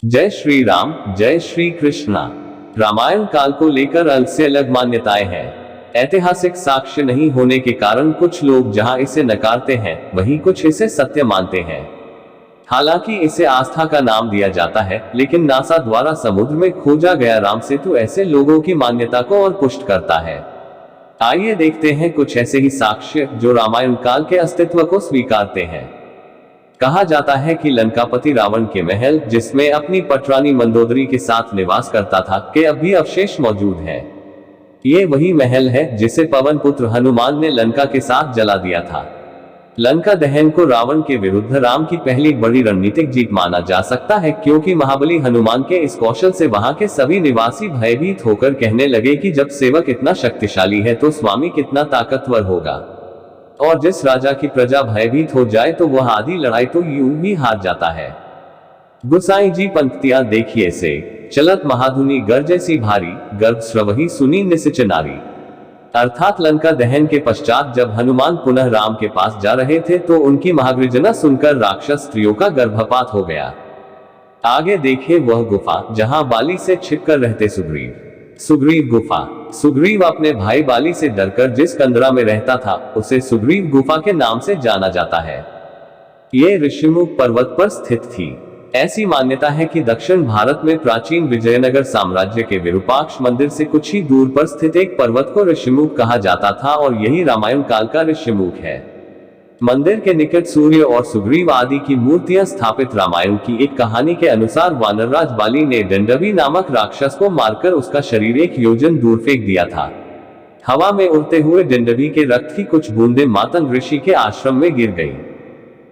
जय श्री राम, जय श्री कृष्णा। रामायण काल को लेकर अलग से अलग मान्यताएं हैं। ऐतिहासिक साक्ष्य नहीं होने के कारण कुछ लोग जहां इसे नकारते हैं, वहीं कुछ इसे सत्य मानते हैं। हालांकि इसे आस्था का नाम दिया जाता है, लेकिन नासा द्वारा समुद्र में खोजा गया राम सेतु ऐसे लोगों की मान्यता को और पुष्ट करता है। आइए देखते हैं कुछ ऐसे ही साक्ष्य जो रामायण काल के अस्तित्व को स्वीकारते हैं। कहा जाता है कि लंकापति रावण के महल, जिसमें अपनी पटरानी मंदोदरी के साथ निवास करता था, के अब भी अवशेष मौजूद हैं। ये वही महल है जिसे पवन पुत्र हनुमान ने लंका के साथ जला दिया था। लंका दहन को रावण के विरुद्ध राम की पहली बड़ी रणनीतिक जीत माना जा सकता है, क्योंकि महाबली हनुमान के इस कौशल से वहां के सभी निवासी भयभीत होकर कहने लगे कि जब सेवक इतना शक्तिशाली है तो स्वामी कितना ताकतवर होगा, और जिस राजा की प्रजा भयभीत हो जाए तो वह आधी लड़ाई तो यूं ही हार जाता है। गुसाई जी पंक्तियां देखिए से चलत महाधुनी गर्जैसी भारी, गर्भ स्रवही सुनी निसिच नारी। अर्थात लंका दहन के पश्चात जब हनुमान पुनः राम के पास जा रहे थे तो उनकी महागर्जना सुनकर राक्षस स्त्रियों का गर्भपात हो गया। आगे देखिए वह गुफा जहां बाली से छिपकर रहते सुग्रीव। सुग्रीव गुफा। सुग्रीव अपने भाई बाली से डरकर जिस कंदरा में रहता था, उसे सुग्रीव गुफा के नाम से जाना जाता है। ये ऋषिमुख पर्वत पर स्थित थी। ऐसी मान्यता है कि दक्षिण भारत में प्राचीन विजयनगर साम्राज्य के विरूपाक्ष मंदिर से कुछ ही दूर पर स्थित एक पर्वत को ऋषिमुख कहा जाता था, और यही रामायण काल का ऋषिमुख है। मंदिर के निकट सूर्य और सुग्रीव आदि की मूर्तियां स्थापित। रामायण की एक कहानी के अनुसार वानरराज बाली ने डंडवी नामक राक्षस को मारकर उसका शरीर 1 योजन दूर फेंक दिया था। हवा में उड़ते हुए डंडवी के रक्त की कुछ बूंदें मातंग ऋषि के आश्रम में गिर गई।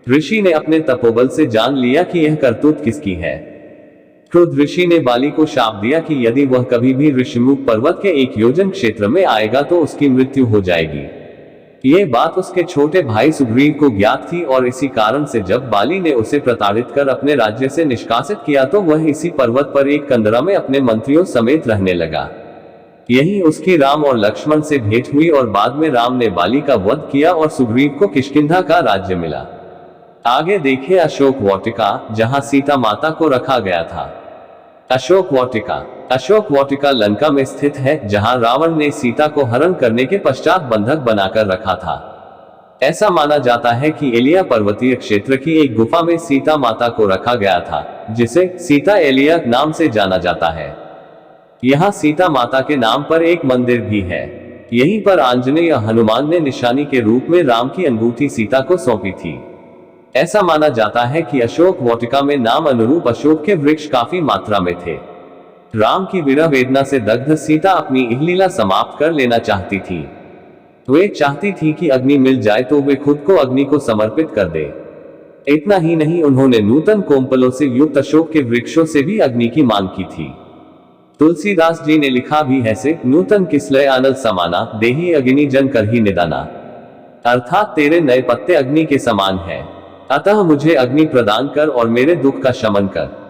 ऋषि ने अपने तपोबल से जान लिया कि यह करतूत किसकी है। क्रुद्ध ऋषि ने बाली को शाप दिया कि यदि वह कभी भी ऋषिमुख पर्वत के 1 योजन क्षेत्र में आएगा तो उसकी मृत्यु हो जाएगी। ये बात उसके छोटे भाई सुग्रीव को ज्ञात थी, और इसी कारण से जब बाली ने उसे प्रताड़ित कर अपने राज्य से निष्कासित किया तो वह इसी पर्वत पर एक कंदरा में अपने मंत्रियों समेत रहने लगा। यही उसकी राम और लक्ष्मण से भेंट हुई, और बाद में राम ने बाली का वध किया और सुग्रीव को किष्किंधा का राज्य मिला। आगे देखिए अशोक वाटिका, जहां सीता माता को रखा गया था। अशोक वाटिका। अशोक वाटिका लंका में स्थित है, जहां रावण ने सीता को हरण करने के पश्चात बंधक बनाकर रखा था। ऐसा माना जाता है कि एलिया पर्वतीय क्षेत्र की एक गुफा में सीता माता को रखा गया था, जिसे सीता एलिया नाम से जाना जाता है। यहाँ सीता माता के नाम पर एक मंदिर भी है। यहीं पर आंजनेय हनुमान ने निशानी के रूप में राम की अंगूठी सीता को सौंपी थी। ऐसा माना जाता है कि अशोक वाटिका में नाम अनुरूप अशोक के वृक्ष काफी मात्रा में थे। राम की विरह वेदना से दग्ध सीता अपनी इहलीला समाप्त कर लेना चाहती थी। वे चाहती थी कि अग्नि मिल जाए तो वे खुद को अग्नि को समर्पित कर दे। इतना ही नहीं, उन्होंने नूतन कोम्पलों से युक्त अशोक के वृक्षों से भी अग्नि की मांग की थी। तुलसीदास जी ने लिखा भी है से नूतन किसलय आनल समाना, देही अग्नि जन कर ही निदाना। अर्थात तेरे नए पत्ते अग्नि के समान हैं, अतः मुझे अग्नि प्रदान कर और मेरे दुख का शमन कर।